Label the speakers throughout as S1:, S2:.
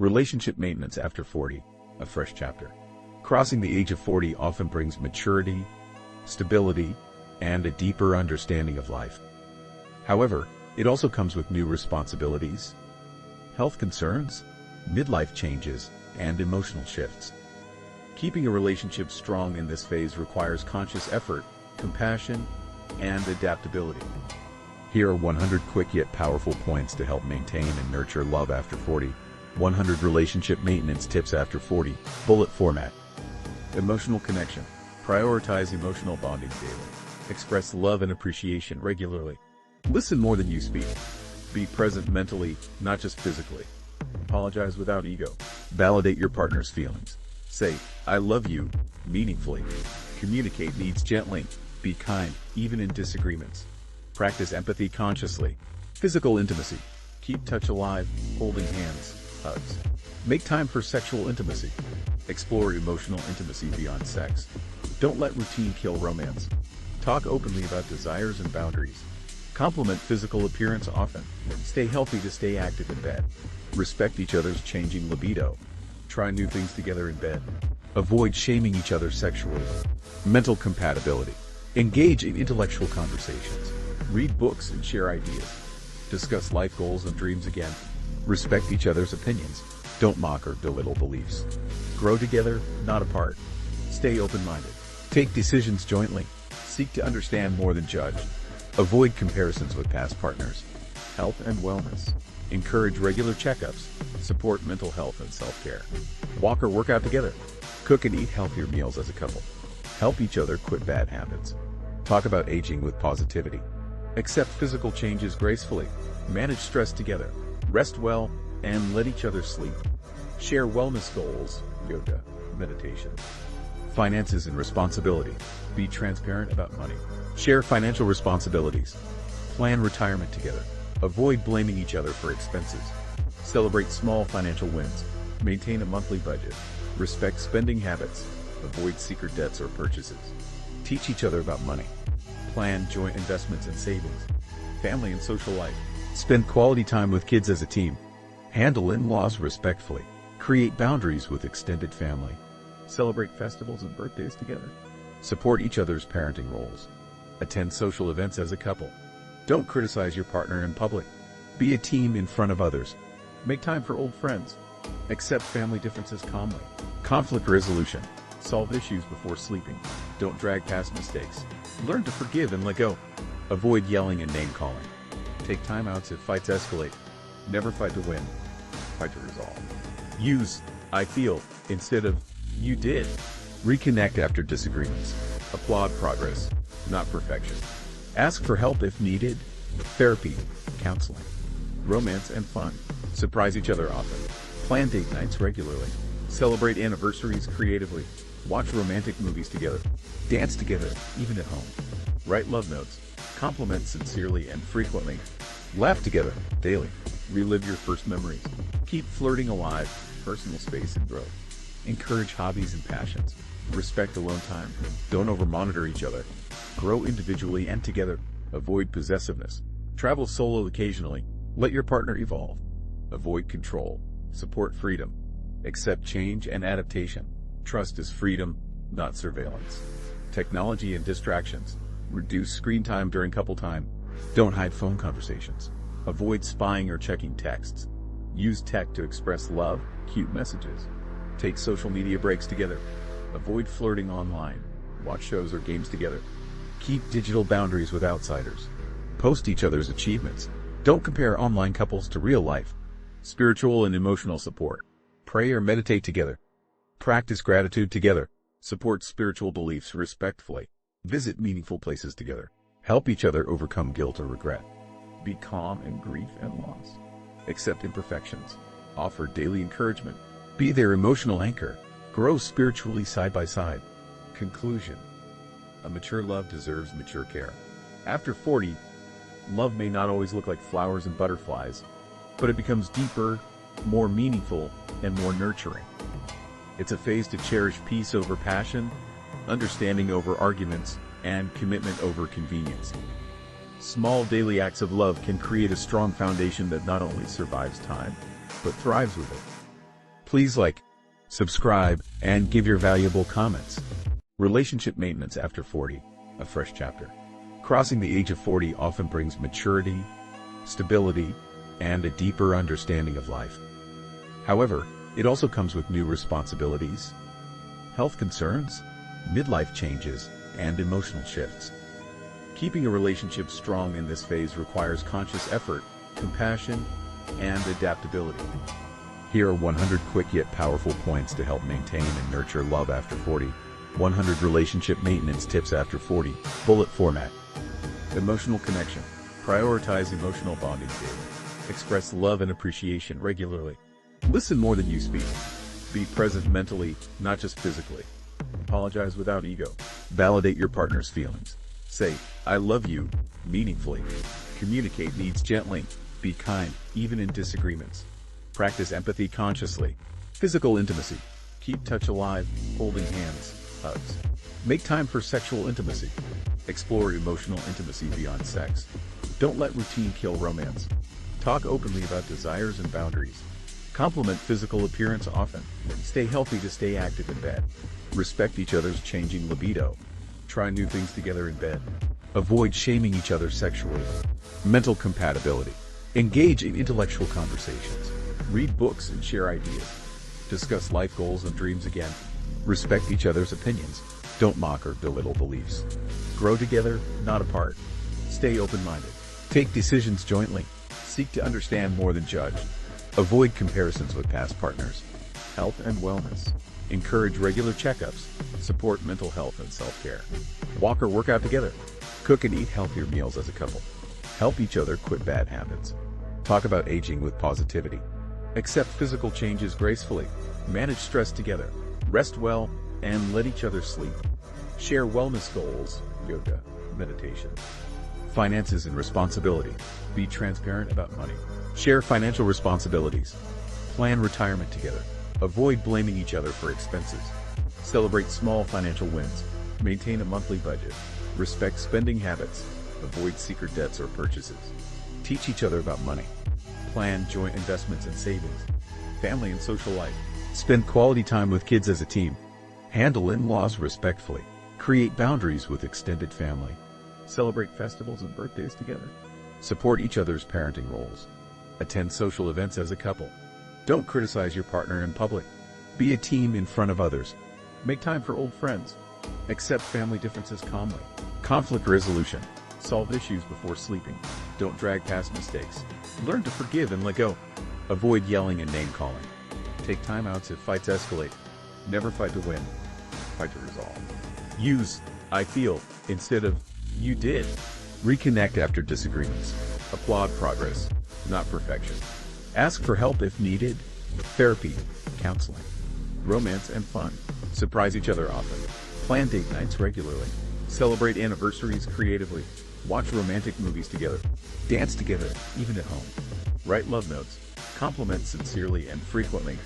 S1: Relationship maintenance after 40, a fresh chapter. Crossing the age of 40 often brings maturity, stability, and a deeper understanding of life. However, it also comes with new responsibilities, health concerns, midlife changes, and emotional shifts. Keeping a relationship strong in this phase requires conscious effort, compassion, and adaptability. Here are 100 quick yet powerful points to help maintain and nurture love after 40. 100 relationship maintenance tips after 40, bullet format. Emotional connection. Prioritize emotional bonding daily. Express love and appreciation regularly. Listen more than you speak. Be present mentally, not just physically. Apologize without ego. Validate your partner's feelings. Say, "I love you," meaningfully. Communicate needs gently. Be kind, even in disagreements. Practice empathy consciously. Physical intimacy. Keep touch alive, holding hands, hugs. Make time for sexual intimacy. Explore emotional intimacy beyond sex. Don't let routine kill romance. Talk openly about desires and boundaries. Compliment physical appearance often. Stay healthy to stay active in bed. Respect each other's changing libido. Try new things together in bed. Avoid shaming each other sexually. Mental compatibility. Engage in intellectual conversations. Read books and share ideas. Discuss life goals and dreams again. Respect each other's opinions. Don't mock or belittle beliefs. Grow together, not apart. Stay open-minded. Take decisions jointly. Seek to understand more than judge. Avoid comparisons with past partners. Health and wellness. Encourage regular checkups. Support mental health and self-care. Walk or work out together. Cook and eat healthier meals as a couple. Help each other quit bad habits. Talk about aging with positivity. Accept physical changes gracefully. Manage stress together. Rest well, and let each other sleep. Share wellness goals, yoga, meditation. Finances and responsibility. Be transparent about money. Share financial responsibilities. Plan retirement together. Avoid blaming each other for expenses. Celebrate small financial wins. Maintain a monthly budget. Respect spending habits. Avoid secret debts or purchases. Teach each other about money. Plan joint investments and savings. Family and social life. Spend quality time with kids as a team. Handle in-laws respectfully. Create boundaries with extended family. Celebrate festivals and birthdays together. Support each other's parenting roles. Attend social events as a couple. Don't criticize your partner in public. Be a team in front of others. Make time for old friends. Accept family differences calmly. Conflict resolution. Solve issues before sleeping. Don't drag past mistakes. Learn to forgive and let go. Avoid yelling and name-calling. Take time-outs if fights escalate. Never fight to win. Fight to resolve. Use "I feel" instead of "you did." Reconnect after disagreements. Applaud progress, not perfection. Ask for help if needed. Therapy, counseling. Romance and fun. Surprise each other often. Plan date nights regularly. Celebrate anniversaries creatively. Watch romantic movies together. Dance together, even at home. Write love notes. Compliment sincerely and frequently. Laugh together, daily. Relive your first memories. Keep flirting alive, personal space and growth. Encourage hobbies and passions. Respect alone time. Don't over-monitor each other. Grow individually and together. Avoid possessiveness. Travel solo occasionally. Let your partner evolve. Avoid control. Support freedom. Accept change and adaptation. Trust is freedom, not surveillance. Technology and distractions. Reduce screen time during couple time. Don't hide phone conversations. Avoid spying or checking texts. Use tech to express love, cute messages. Take social media breaks together. Avoid flirting online. Watch shows or games together. Keep digital boundaries with outsiders. Post each other's achievements. Don't compare online couples to real life. Spiritual and emotional support. Pray or meditate together. Practice gratitude together. Support spiritual beliefs respectfully. Visit meaningful places together. Help each other overcome guilt or regret. Be calm in grief and loss. Accept imperfections. Offer daily encouragement. Be their emotional anchor. Grow spiritually side by side. Conclusion. A mature love deserves mature care. After 40, love may not always look like flowers and butterflies, but it becomes deeper, more meaningful, and more nurturing. It's a phase to cherish peace over passion, understanding over arguments, and commitment over convenience. Small daily acts of love can create a strong foundation that not only survives time, but thrives with it. Please like, subscribe, and give your valuable comments. Relationship maintenance after 40, a fresh chapter. Crossing the age of 40 often brings maturity, stability, and a deeper understanding of life. However, it also comes with new responsibilities, health concerns, midlife changes, and emotional shifts. Keeping a relationship strong in this phase requires conscious effort, compassion, and adaptability. Here are 100 quick yet powerful points to help maintain and nurture love after 40. 100 relationship maintenance tips after 40. Bullet format. Emotional connection. Prioritize emotional bonding daily. Express love and appreciation regularly. Listen more than you speak. Be present mentally, not just physically. Apologize without ego. Validate your partner's feelings. Say, "I love you," meaningfully. Communicate needs gently. Be kind, even in disagreements. Practice empathy consciously. Physical intimacy. Keep touch alive, holding hands, hugs. Make time for sexual intimacy. Explore emotional intimacy beyond sex. Don't let routine kill romance. Talk openly about desires and boundaries. Compliment physical appearance often. Stay healthy to stay active in bed. Respect each other's changing libido. Try new things together in bed. Avoid shaming each other sexually. Mental compatibility. Engage in intellectual conversations. Read books and share ideas. Discuss life goals and dreams again. Respect each other's opinions. Don't mock or belittle beliefs. Grow together, not apart. Stay open-minded. Take decisions jointly. Seek to understand more than judge. Avoid comparisons with past partners. Health and wellness. Encourage regular checkups. Support mental health and self-care. Walk or work out together. Cook and eat healthier meals as a couple. Help each other quit bad habits. Talk about aging with positivity. Accept physical changes gracefully. Manage stress together. Rest well, and let each other sleep. Share wellness goals, yoga, meditation. Finances and responsibility. Be transparent about money. Share financial responsibilities. Plan retirement together. Avoid blaming each other for expenses. Celebrate small financial wins. Maintain a monthly budget. Respect spending habits. Avoid secret debts or purchases. Teach each other about money. Plan joint investments and savings. Family and social life. Spend quality time with kids as a team. Handle in-laws respectfully. Create boundaries with extended family. Celebrate festivals and birthdays together. Support each other's parenting roles. Attend social events as a couple. Don't criticize your partner in public. Be a team in front of others. Make time for old friends. Accept family differences calmly. Conflict resolution. Solve issues before sleeping. Don't drag past mistakes. Learn to forgive and let go. Avoid yelling and name-calling. Take timeouts if fights escalate. Never fight to win. Fight to resolve. Use "I feel" instead of "you did." Reconnect after disagreements. Applaud progress, not perfection. Ask for help if needed. Therapy, counseling. Romance and fun. Surprise each other often. Plan date nights regularly. Celebrate anniversaries creatively. Watch romantic movies together. Dance together, even at home. Write love notes. Compliment sincerely and frequently.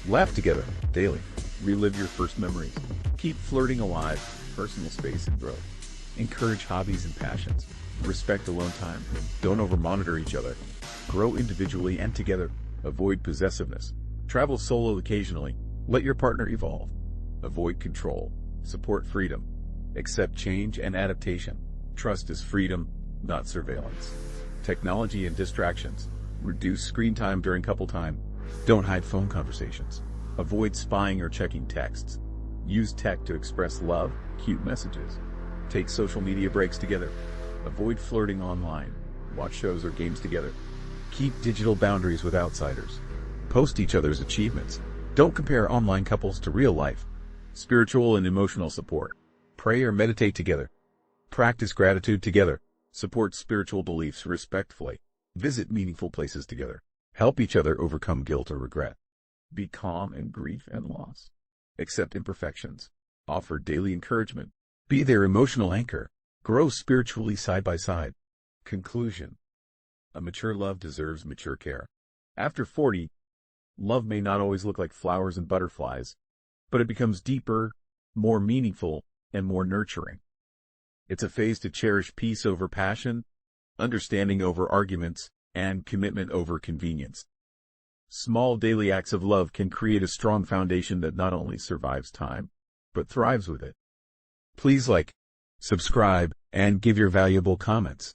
S1: Laugh together, daily. Relive your first memories. Keep flirting alive, personal space and growth. Encourage hobbies and passions. Respect alone time. Don't over-monitor each other. Grow individually and together. Avoid possessiveness. Travel solo occasionally. Let your partner evolve. Avoid control. Support freedom. Accept change and adaptation. Trust is freedom, not surveillance. Technology and distractions. Reduce screen time during couple time. Don't hide phone conversations. Avoid spying or checking texts. Use tech to express love, cute messages. Take social media breaks together. Avoid flirting online. Watch shows or games together. Keep digital boundaries with outsiders. Post each other's achievements. Don't compare online couples to real life. Spiritual and emotional support. Pray or meditate together. Practice gratitude together. Support spiritual beliefs respectfully. Visit meaningful places together. Help each other overcome guilt or regret. Be calm in grief and loss. Accept imperfections. Offer daily encouragement. Be their emotional anchor. Grow spiritually side by side. Conclusion. A mature love deserves mature care. After 40, love may not always look like flowers and butterflies, but it becomes deeper, more meaningful, and more nurturing. It's a phase to cherish peace over passion, understanding over arguments, and commitment over convenience. Small daily acts of love can create a strong foundation that not only survives time, but thrives with it. Please like, subscribe, and give your valuable comments.